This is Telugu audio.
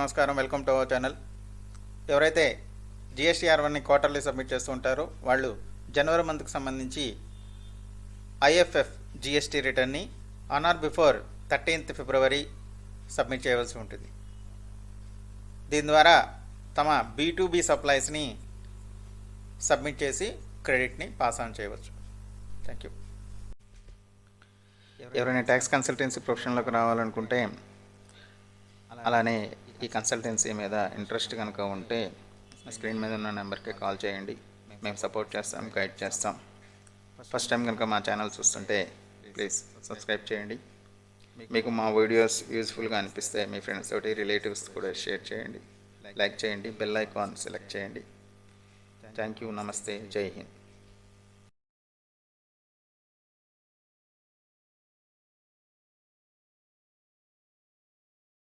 నమస్కారం, వెల్కమ్ టు అవర్ ఛానల్. ఎవరైతే జిఎస్టీఆర్1ని క్వార్టర్లీ సబ్మిట్ చేస్తూ ఉంటారో వాళ్ళు జనవరి మంత్కి సంబంధించి ఐఎఫ్ఎఫ్ జిఎస్టీ రిటర్న్ని ఆన్ ఆర్ బిఫోర్ 13th ఫిబ్రవరి సబ్మిట్ చేయవలసి ఉంటుంది. దీని ద్వారా తమ B2B సప్లైస్ని సబ్మిట్ చేసి క్రెడిట్ని పాస్ ఆన్ చేయవచ్చు. Thank you. ఎవరైనా ట్యాక్స్ కన్సల్టెన్సీ ప్రొఫెషన్లోకి రావాలనుకుంటే, అలానే ఈ కన్సల్టెన్సీ మీద ఇంట్రెస్ట్ కనుక ఉంటే స్క్రీన్ మీద ఉన్న నెంబర్కి కాల్ చేయండి. మేము సపోర్ట్ చేస్తాం, గైడ్ చేస్తాం. ఫస్ట్ టైం కనుక మా ఛానల్ చూస్తుంటే ప్లీజ్ సబ్స్క్రైబ్ చేయండి. మీకు మా వీడియోస్ యూజ్ఫుల్గా అనిపిస్తే మీ ఫ్రెండ్స్ తోటి, రిలేటివ్స్ కూడా షేర్ చేయండి, లైక్ చేయండి, బెల్ ఐకాన్ సెలెక్ట్ చేయండి. Thank you. నమస్తే. జై హింద్.